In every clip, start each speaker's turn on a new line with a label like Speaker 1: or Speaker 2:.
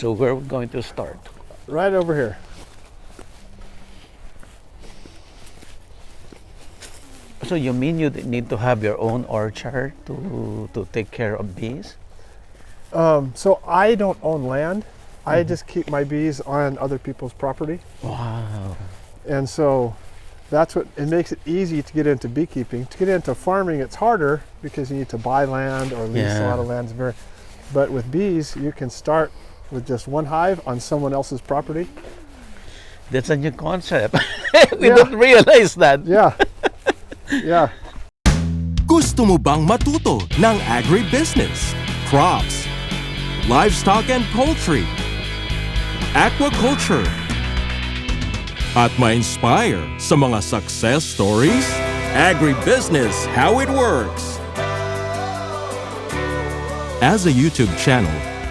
Speaker 1: So where are we going to start?
Speaker 2: Right over here.
Speaker 1: So you mean you need to have your own orchard to take care of bees?
Speaker 2: So I don't own land. I just keep my bees on other people's property.
Speaker 1: Wow.
Speaker 2: And so that's what it makes it easy to get into beekeeping. To get into farming, it's harder because you need to buy land or lease a lot of land. But with bees, you can start with just one hive on someone else's property.
Speaker 1: That's a new concept. We don't realize that.
Speaker 2: Yeah. Yeah.
Speaker 3: Gusto mo bang matuto ng agribusiness, crops, livestock and poultry, aquaculture, at ma-inspire sa mga success stories? Agribusiness, how it works! As a YouTube channel,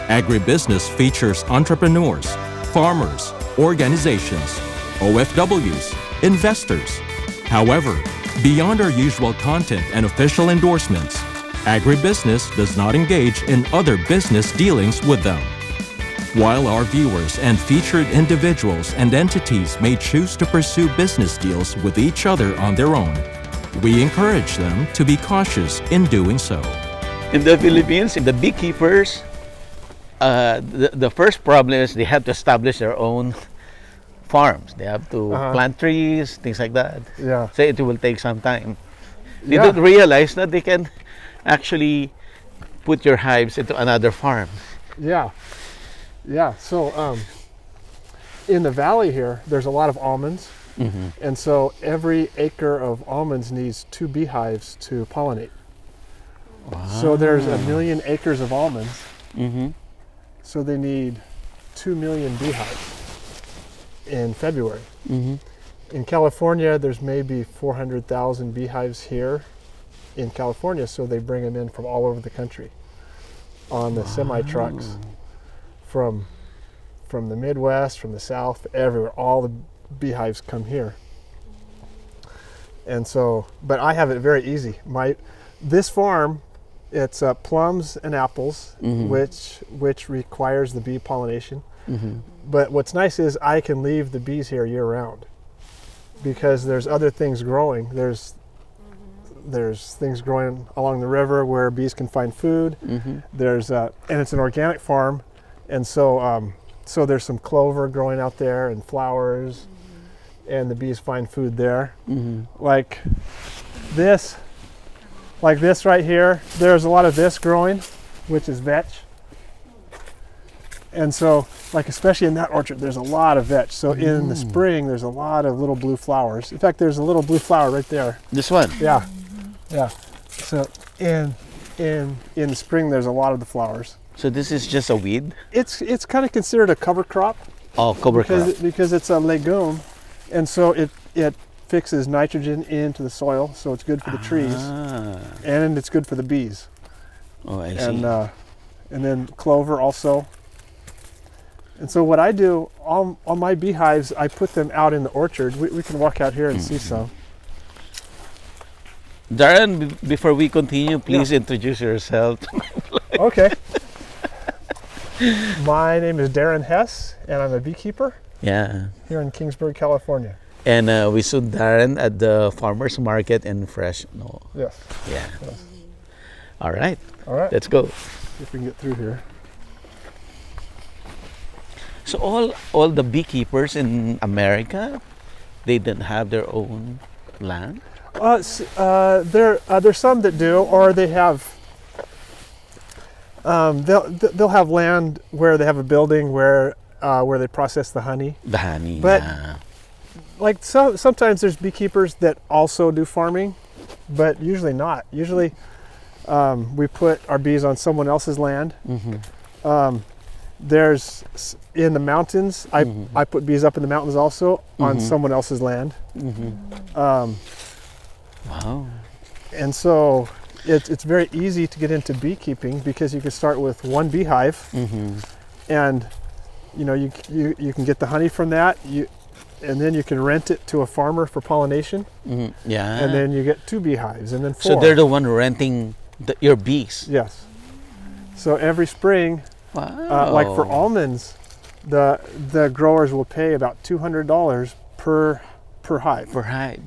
Speaker 3: Agribusiness features entrepreneurs, farmers, organizations, OFWs, investors. However, beyond our usual content and official endorsements, Agribusiness does not engage in other business dealings with them. While our viewers and featured individuals and entities may choose to pursue business deals with each other on their own, we encourage them to be cautious in doing so.
Speaker 1: In the Philippines, the beekeepers, the first problem is they have to establish their own farms. They have to plant trees, things like that.
Speaker 2: Yeah.
Speaker 1: So it will take some time. They don't realize that they can actually put your hives into another farm.
Speaker 2: Yeah. Yeah. So in the valley here, there's a lot of almonds. And so every acre of almonds needs 2 beehives to pollinate.
Speaker 1: Wow.
Speaker 2: So there's 1 million acres of almonds. So they need 2 million beehives in February. In California, there's maybe 400,000 beehives here in California, so they bring them in from all over the country on the semi-trucks from the Midwest, from the South, everywhere. All the beehives come here. And so, but I have it very easy. This farm, it's plums and apples, which requires the bee pollination. But what's nice is I can leave the bees here year round because there's other things growing. There's things growing along the river where bees can find food. There's and it's an organic farm, and so so there's some clover growing out there and flowers, and the bees find food there. Like this right here. There's a lot of this growing, which is vetch. And so, like especially in that orchard, there's a lot of vetch. So in the spring, there's a lot of little blue flowers. In fact, there's a little blue flower right there.
Speaker 1: This one?
Speaker 2: Yeah, yeah. So in the spring, there's a lot of the flowers.
Speaker 1: So this is just a weed?
Speaker 2: It's kind of considered a cover crop.
Speaker 1: Oh, cover crop.
Speaker 2: Because it's a legume, and so it fixes nitrogen into the soil, so it's good for the trees, and it's good for the bees.
Speaker 1: Oh, I see.
Speaker 2: And then clover also. And so what I do, on my beehives, I put them out in the orchard. We can walk out here and see some.
Speaker 1: Daren, before we continue, please introduce yourself.
Speaker 2: Okay. My name is Daren Hess, and I'm a beekeeper here in Kingsburg, California.
Speaker 1: And we saw Daren at the farmer's market in Fresno.
Speaker 2: Yes.
Speaker 1: Yeah.
Speaker 2: Yes.
Speaker 1: All right.
Speaker 2: All right.
Speaker 1: Let's go.
Speaker 2: See if we can get through here.
Speaker 1: So all the beekeepers in America, they didn't have their own land?
Speaker 2: There's some that do, or they have. They'll have land where they have a building where they process the honey.
Speaker 1: The honey.
Speaker 2: But like sometimes there's beekeepers that also do farming, but usually not. Usually, we put our bees on someone else's land. There's in the mountains. I put bees up in the mountains also on someone else's land.
Speaker 1: Wow.
Speaker 2: And so it's very easy to get into beekeeping because you can start with one beehive, and you know you can get the honey from that. And then you can rent it to a farmer for pollination.
Speaker 1: Yeah.
Speaker 2: And then you get 2 beehives, and then 4.
Speaker 1: So they're the one renting your bees.
Speaker 2: Yes. So every spring,
Speaker 1: Wow.
Speaker 2: Like for almonds, the growers will pay about $200 per hive.
Speaker 1: For hive.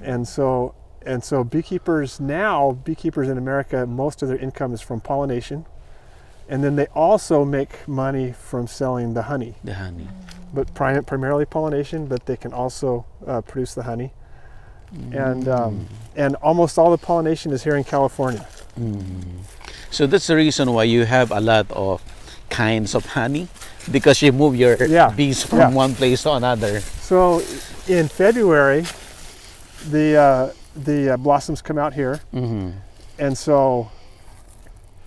Speaker 2: And so beekeepers in America, most of their income is from pollination, and then they also make money from selling the honey.
Speaker 1: The honey.
Speaker 2: But primarily pollination, but they can also produce the honey. And almost all the pollination is here in California.
Speaker 1: So that's the reason why you have a lot of kinds of honey, because you move your bees from one place to another.
Speaker 2: So in February, the blossoms come out here, and so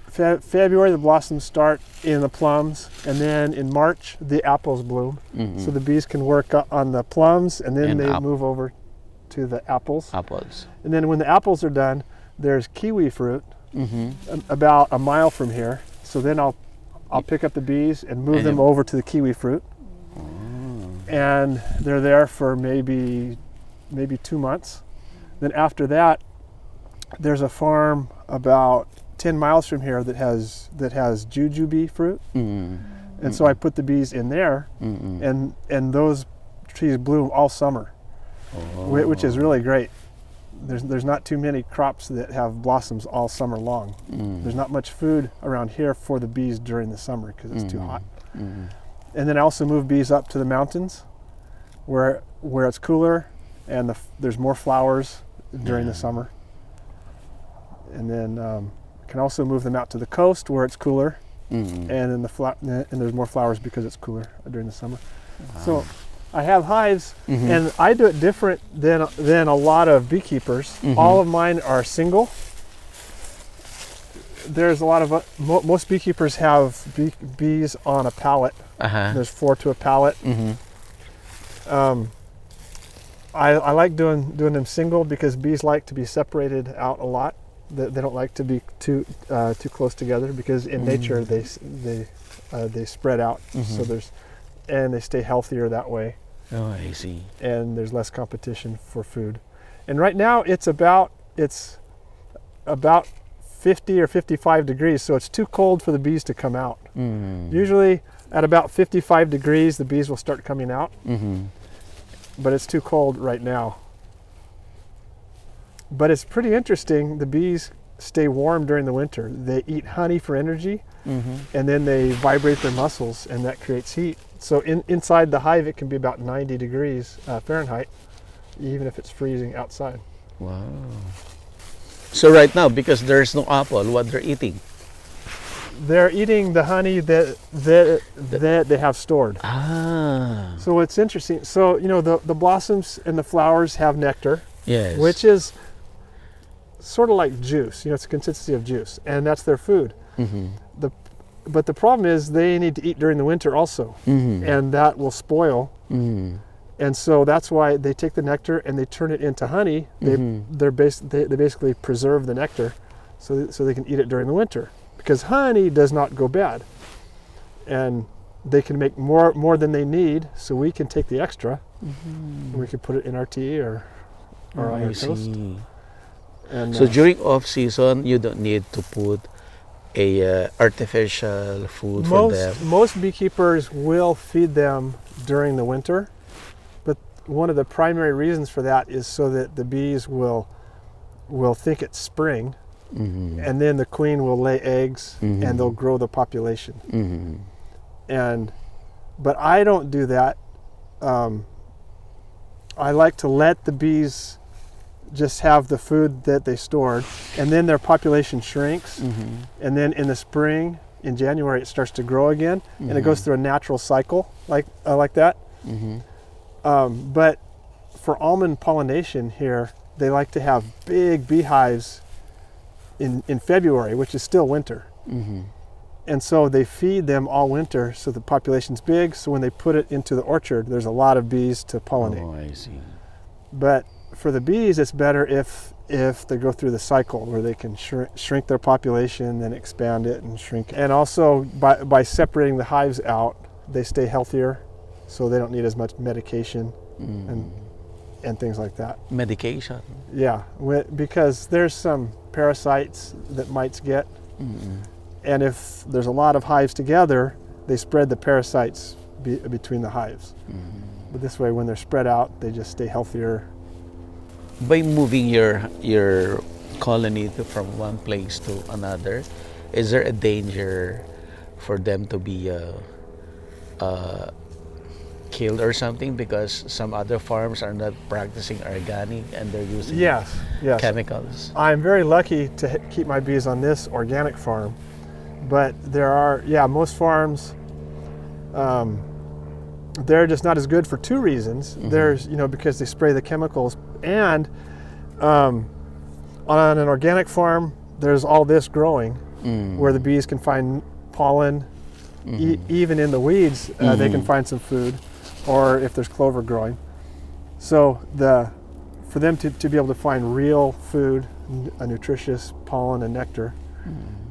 Speaker 2: February the blossoms start in the plums, and then in March the apples bloom. So the bees can work on the plums, and then they move over to the apples. And then when the apples are done, there's kiwi fruit about a mile from here. So then I'll pick up the bees and move them over to the kiwi fruit, and they're there for maybe 2 months. Then after that, there's a farm about 10 miles from here that has jujube fruit, and so I put the bees in there, and those trees bloom all summer, which is really great. There's not too many crops that have blossoms all summer long. There's not much food around here for the bees during the summer because it's too hot. And then I also move bees up to the mountains where it's cooler, and there's more flowers during the summer. And then I can also move them out to the coast where it's cooler, and then and there's more flowers because it's cooler during the summer. So I have hives, and I do it different than a lot of beekeepers. All of mine are single. There's a lot of most beekeepers have bees on a pallet. There's 4 to a pallet. I like doing them single because bees like to be separated out a lot. They don't like to be too close together, because in nature they spread out. So they stay healthier that way.
Speaker 1: Oh, I see.
Speaker 2: And there's less competition for food. And right now it's about 50 or 55 degrees, so it's too cold for the bees to come out. Usually at about 55 degrees the bees will start coming out, but it's too cold right now. But it's pretty interesting. The bees stay warm during the winter. They eat honey for energy, and then they vibrate their muscles, and that creates heat. So inside the hive it can be about 90 degrees Fahrenheit, even if it's freezing outside.
Speaker 1: Wow. So right now, because there's no apple, what they're eating?
Speaker 2: They're eating the honey that they have stored. So it's interesting. So the blossoms and the flowers have nectar, which is sort of like juice. It's a consistency of juice, and that's their food. But the problem is they need to eat during the winter also, and that will spoil. And so that's why they take the nectar and they turn it into honey. They basically preserve the nectar so they can eat it during the winter, because honey does not go bad, and they can make more than they need. So we can take the extra, and we can put it in our tea or on our toast. And
Speaker 1: so during off season, you don't need to put a artificial food for them.
Speaker 2: Most beekeepers will feed them during the winter, but one of the primary reasons for that is so that the bees will think it's spring, and then the queen will lay eggs, and they'll grow the population. But I don't do that. I like to let the bees just have the food that they stored, and then their population shrinks, and then in the spring, in January, it starts to grow again, and it goes through a natural cycle like that. But for almond pollination here, they like to have big beehives in February, which is still winter. And so they feed them all winter, so the population's big, so when they put it into the orchard, there's a lot of bees to pollinate.
Speaker 1: Oh, I see.
Speaker 2: But for the bees, it's better if they go through the cycle where they can shrink their population, then expand it and shrink it. And also by separating the hives out, they stay healthier, so they don't need as much medication and things like that.
Speaker 1: Medication?
Speaker 2: Yeah, because there's some parasites that mites get, and if there's a lot of hives together, they spread the parasites between the hives. But this way, when they're spread out, they just stay healthier.
Speaker 1: By moving your colony from one place to another, is there a danger for them to be killed or something because some other farms are not practicing organic and they're using
Speaker 2: Yes.
Speaker 1: chemicals?
Speaker 2: I'm very lucky to keep my bees on this organic farm, but there are, most farms, they're just not as good for two reasons. There's, because they spray the chemicals, and on an organic farm, there's all this growing where the bees can find pollen. Even in the weeds, they can find some food, or if there's clover growing. So for them to be able to find real food, a nutritious pollen and nectar,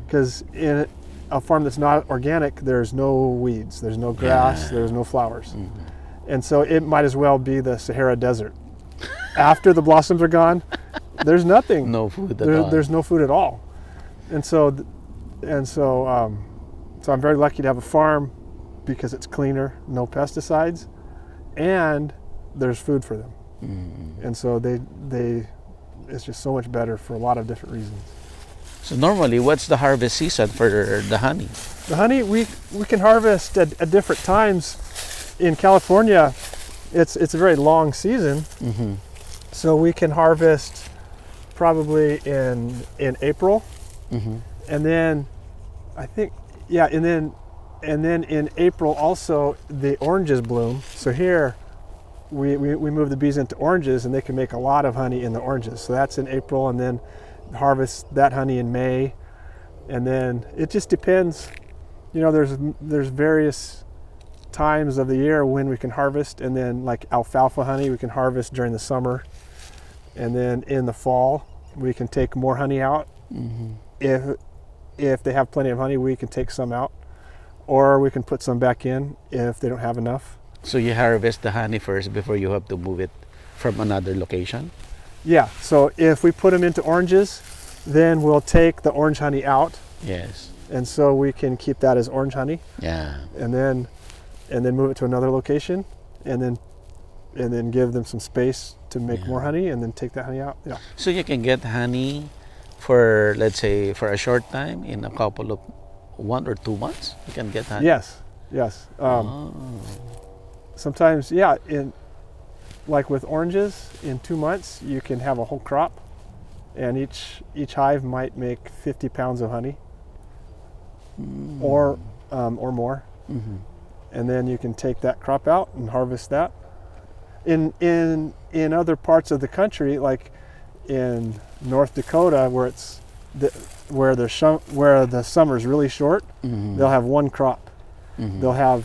Speaker 2: because in a farm that's not organic, there's no weeds, there's no grass, there's no flowers. And so it might as well be the Sahara Desert. After the blossoms are gone, there's nothing.
Speaker 1: No food at all.
Speaker 2: There's no food at all. So I'm very lucky to have a farm because it's cleaner, no pesticides, and there's food for them. And so it's just so much better for a lot of different reasons.
Speaker 1: So normally, what's the harvest season for the honey?
Speaker 2: The honey, we can harvest at different times. In California, it's a very long season. So we can harvest probably in April. And then I think, and then in April also the oranges bloom. So here we move the bees into oranges, and they can make a lot of honey in the oranges. So that's in April, and then harvest that honey in May. And then it just depends. There's various times of the year when we can harvest, and then like alfalfa honey we can harvest during the summer, and then in the fall we can take more honey out. If they have plenty of honey, we can take some out, or we can put some back in if they don't have enough.
Speaker 1: So you harvest the honey first before you have to move it from another location?
Speaker 2: Yeah, so if we put them into oranges, then we'll take the orange honey out.
Speaker 1: Yes.
Speaker 2: And so we can keep that as orange honey.
Speaker 1: Yeah.
Speaker 2: And then move it to another location, and then give them some space to make more honey, and then take that honey out. Yeah.
Speaker 1: So you can get honey for, let's say, for a short time, in a couple of 1 or 2 months, you can get honey.
Speaker 2: Yes. Sometimes, like with oranges, in 2 months you can have a whole crop, and each hive might make 50 pounds of honey, or more. And then you can take that crop out and harvest that. In other parts of the country, like in North Dakota, where the summer is really short, they'll have one crop. They'll have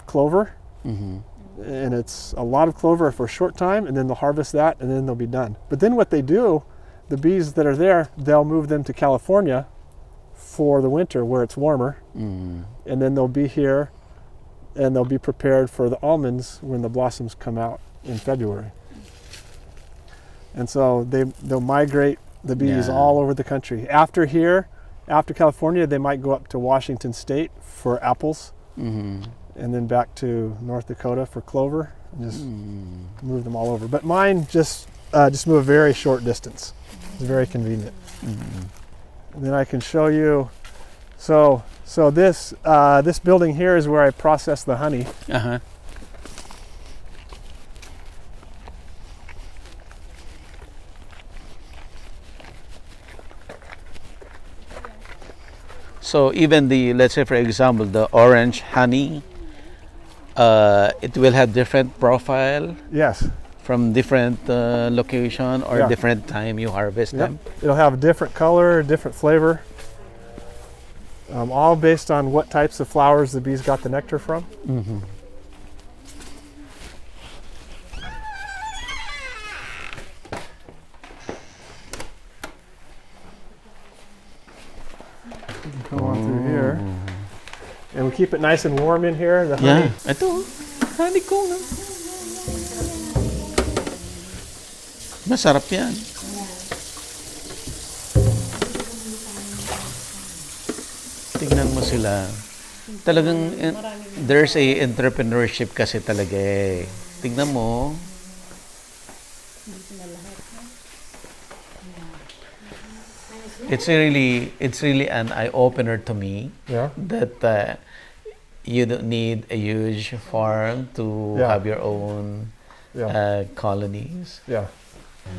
Speaker 2: clover, and it's a lot of clover for a short time, and then they'll harvest that, and then they'll be done. But then what they do, the bees that are there, they'll move them to California for the winter where it's warmer, and then they'll be here, and they'll be prepared for the almonds when the blossoms come out in February. And so they'll migrate the bees all over the country. After California, they might go up to Washington State for apples, and then back to North Dakota for clover, and just move them all over. But mine just move a very short distance. It's very convenient. And then I can show you. So this building here is where I process the honey.
Speaker 1: So even let's say for example, the orange honey, it will have different profile.
Speaker 2: Yes.
Speaker 1: From different location or different time you harvest them.
Speaker 2: It'll have a different color, different flavor, all based on what types of flowers the bees got the nectar from. Come on through here, and we keep it nice and warm in here. The honey.
Speaker 1: Ito, honey ko na. Masarap yan. tingnan mo sila. Talagang there's a entrepreneurship kasi talaga eh. Tingnan mo. It's really an eye opener to me.
Speaker 2: Yeah.
Speaker 1: That you don't need a huge farm to have your own colonies.
Speaker 2: Yeah.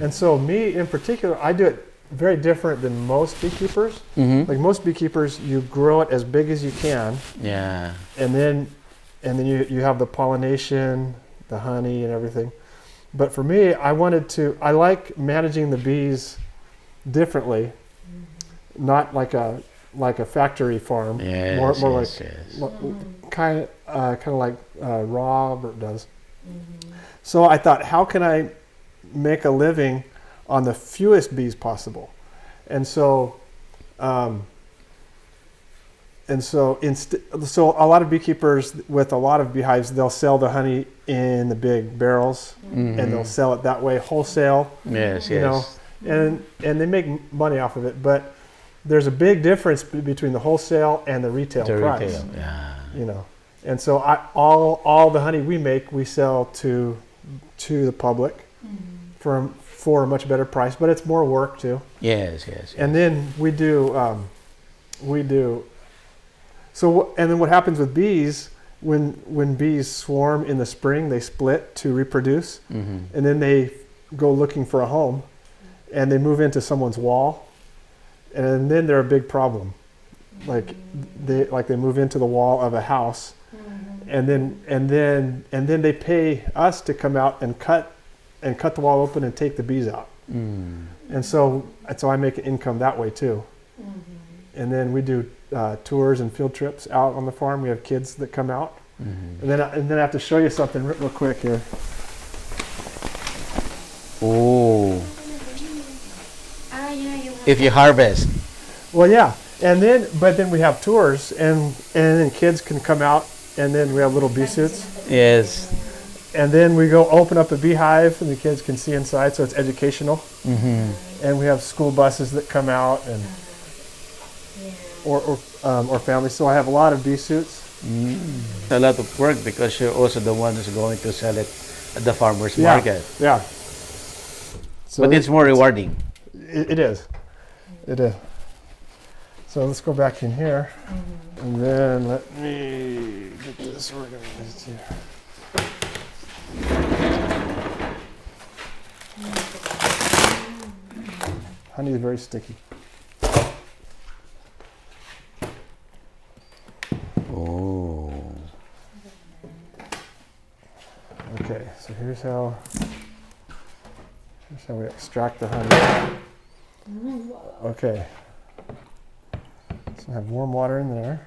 Speaker 2: And so me in particular, I do it very different than most beekeepers. Like most beekeepers, you grow it as big as you can.
Speaker 1: Yeah.
Speaker 2: And then you have the pollination, the honey and everything. But for me, I like managing the bees differently. Not like a factory farm.
Speaker 1: Yes,
Speaker 2: more
Speaker 1: yes,
Speaker 2: like kind of like Robert does. So I thought, how can I make a living on the fewest bees possible? And so a lot of beekeepers with a lot of beehives, they'll sell the honey in the big barrels, and they'll sell it that way wholesale.
Speaker 1: Yes,
Speaker 2: you know, and they make money off of it, but there's a big difference between the wholesale and the retail price.
Speaker 1: Retail, yeah.
Speaker 2: You know, and so all the honey we make, we sell to the public for a much better price, but it's more work too.
Speaker 1: Yes.
Speaker 2: And then we do. So and then what happens with bees when bees swarm in the spring, they split to reproduce, and then they go looking for a home, and they move into someone's wall, and then they're a big problem. Like they move into the wall of a house, and then they pay us to come out and cut the wall open and take the bees out. And so I make an income that way too. And then we do tours and field trips out on the farm. We have kids that come out, and then I have to show you something real quick here.
Speaker 1: Oh. If you harvest.
Speaker 2: Well, yeah, but then we have tours, and then kids can come out, and then we have little bee suits.
Speaker 1: Yes.
Speaker 2: And then we go open up a beehive, and the kids can see inside, so it's educational. And we have school buses that come out, and or families. So I have a lot of bee suits.
Speaker 1: A lot of work because you're also the one who's going to sell it at the farmer's market.
Speaker 2: Yeah. So
Speaker 1: but it's more rewarding.
Speaker 2: It is. It is. So let's go back in here, and then let me get this organized here. Honey is very sticky.
Speaker 1: Oh.
Speaker 2: Okay, so here's how we extract the honey. Okay. So I have warm water in there.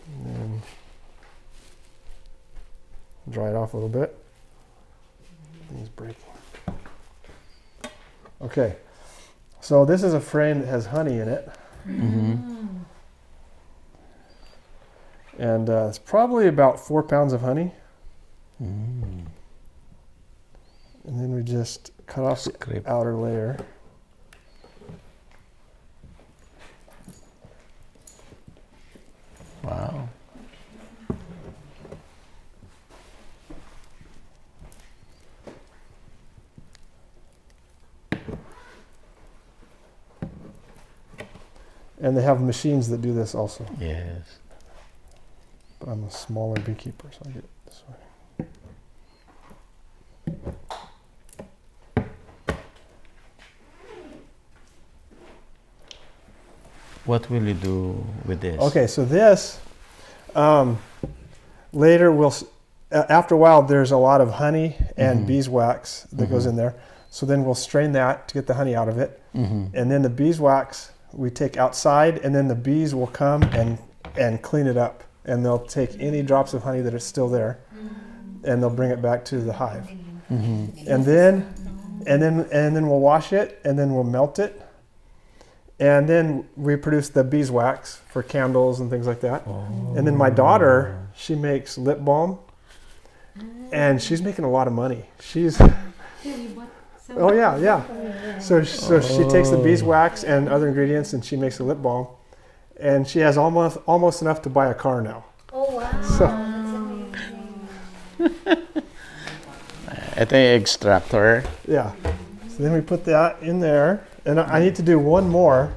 Speaker 2: And then dry it off a little bit. Things breaking. Okay. So this is a frame that has honey in it. And it's probably about 4 pounds of honey. And then we just cut off the outer layer.
Speaker 1: Wow.
Speaker 2: And they have machines that do this also.
Speaker 1: Yes.
Speaker 2: But I'm a smaller beekeeper, so I get it this way.
Speaker 1: What will you do with this?
Speaker 2: Okay, so this, later after a while, there's a lot of honey and beeswax that goes in there. So then we'll strain that to get the honey out of it. And then the beeswax we take outside, and then the bees will come and clean it up. And they'll take any drops of honey that are still there, and they'll bring it back to the hive. And then we'll wash it, and then we'll melt it. And then we produce the beeswax for candles and things like that. And then my daughter, she makes lip balm, and she's making a lot of money. Oh yeah, yeah. So she takes the beeswax and other ingredients and she makes a lip balm, and she has almost enough to buy a car now.
Speaker 4: Oh wow,
Speaker 2: So-
Speaker 4: that's amazing.
Speaker 1: Ito yung extractor.
Speaker 2: Yeah. So then we put that in there, and I need to do one more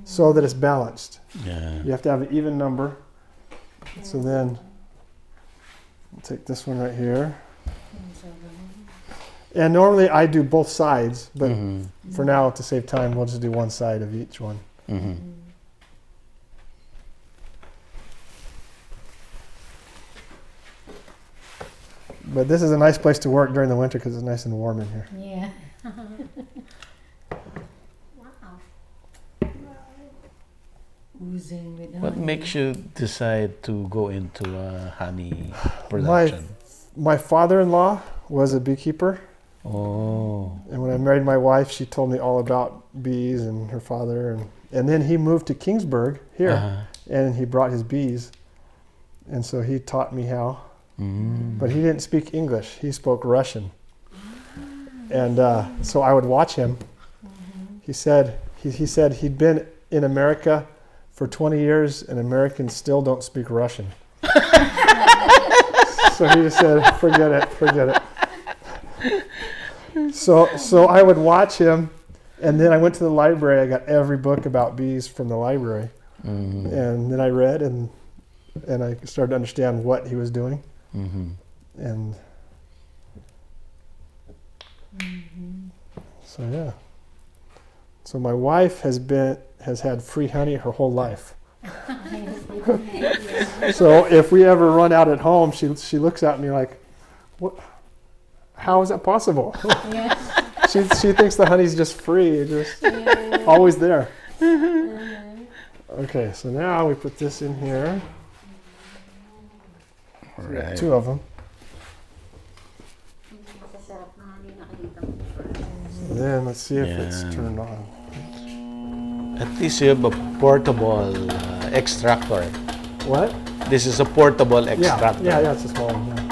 Speaker 2: so that it's balanced.
Speaker 1: Yeah.
Speaker 2: You have to have an even number. So then I'll take this one right here. And normally I do both sides, but for now, to save time, we'll just do one side of each one. But this is a nice place to work during the winter because it's nice and warm in here.
Speaker 4: Yeah. Wow. Oozing with
Speaker 1: What
Speaker 4: honey.
Speaker 1: makes you decide to go into honey production?
Speaker 2: My father-in-law was a beekeeper,
Speaker 1: Oh.
Speaker 2: and when I married my wife, she told me all about bees and her father, and then he moved to Kingsburg here,
Speaker 1: Uh-huh.
Speaker 2: and he brought his bees, and so he taught me how. But he didn't speak English; he spoke Russian, and so I would watch him. He said he'd been in America for 20 years, and Americans still don't speak Russian. So he just said, forget it. So I would watch him, and then I went to the library. I got every book about bees from the library, and then I read, and I started to understand what he was doing, and so yeah. So my wife has had free honey her whole life. So if we ever run out at home, she looks at me like, "What? How is that possible?"
Speaker 4: Yeah.
Speaker 2: She thinks the honey's just free, just always there. Okay, so now we put this in here. So we got
Speaker 1: Right.
Speaker 2: 2 of them.
Speaker 4: Masasarap na honey, nakikita ko.
Speaker 2: And then let's see if it's
Speaker 1: Yeah.
Speaker 2: turned on.
Speaker 1: At least you have a portable extractor.
Speaker 2: What?
Speaker 1: This is a portable extractor.
Speaker 2: Yeah, it's a small one. Yeah.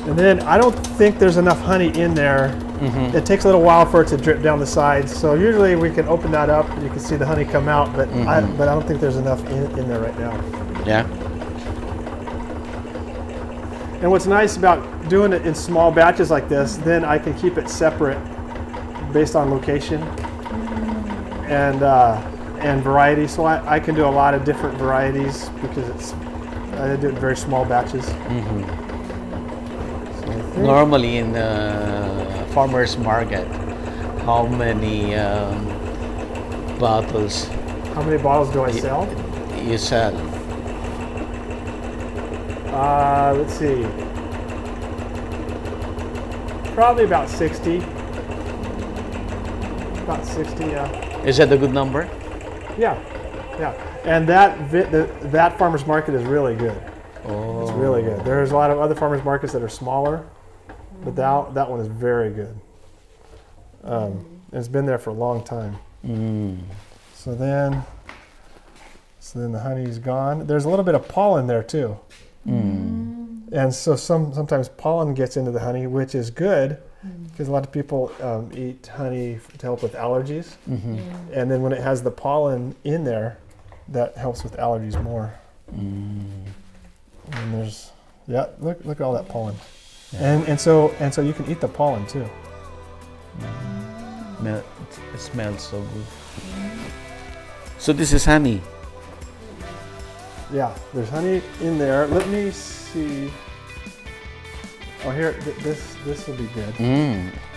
Speaker 2: And then I don't think there's enough honey in there. It takes a little while for it to drip down the sides. So usually we can open that up and you can see the honey come out, but I don't think there's enough in there right now.
Speaker 1: Yeah.
Speaker 2: And what's nice about doing it in small batches like this, then I can keep it separate based on location and variety. So I can do a lot of different varieties because I do it in very small batches. So I think-
Speaker 1: Normally in farmer's market, how many bottles
Speaker 2: How many bottles do I sell?
Speaker 1: you sell?
Speaker 2: Let's see. Probably about 60. About 60, yeah.
Speaker 1: Is that a good number?
Speaker 2: Yeah. And that farmer's market is really good.
Speaker 1: Oh.
Speaker 2: It's really good. There's a lot of other farmers markets that are smaller, but that one is very good. It's been there for a long time. So then the honey's gone. There's a little bit of pollen there too, and so sometimes pollen gets into the honey, which is good because a lot of people eat honey to help with allergies, and then when it has the pollen in there, that helps with allergies more. And there's, look at all that pollen.
Speaker 1: Yeah.
Speaker 2: And so you can eat the pollen too.
Speaker 1: It smells so good. So this is honey.
Speaker 2: Yeah, there's honey in there. Let me see. Oh, here, this will be good.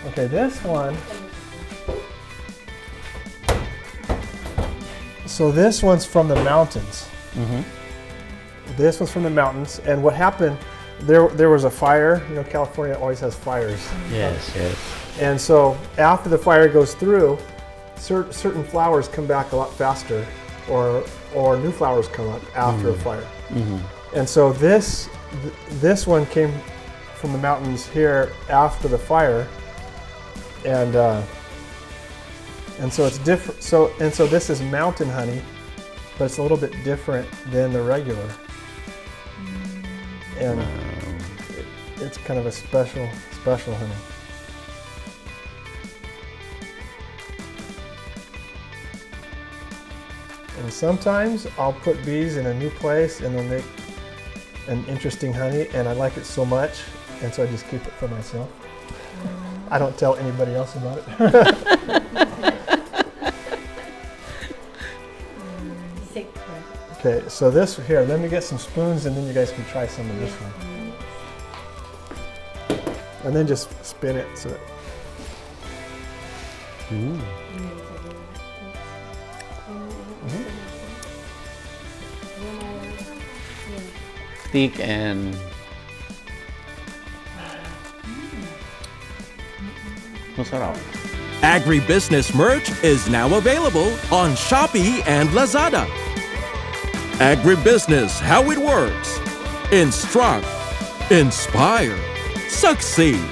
Speaker 2: Okay, this one. So this one's from the mountains. This one's from the mountains, and what happened? There was a fire. You know, California always has fires.
Speaker 1: Yes.
Speaker 2: And so after the fire goes through, certain flowers come back a lot faster, or new flowers come up after a fire. And so this one came from the mountains here after the fire, and And so it's different. So this is mountain honey, but it's a little bit different than the regular. And it's kind of a special honey. And sometimes I'll put bees in a new place and they'll make an interesting honey, and I like it so much, and so I just keep it for myself. I don't tell anybody else about it.
Speaker 4: Secret.
Speaker 2: Okay, so this here, let me get some spoons and then you guys can try some of this one. And then just spin it so that,
Speaker 1: Thick and masarap.
Speaker 3: Agribusiness merch is now available on Shopee and Lazada. Agribusiness, how it works. Instruct, inspire, succeed.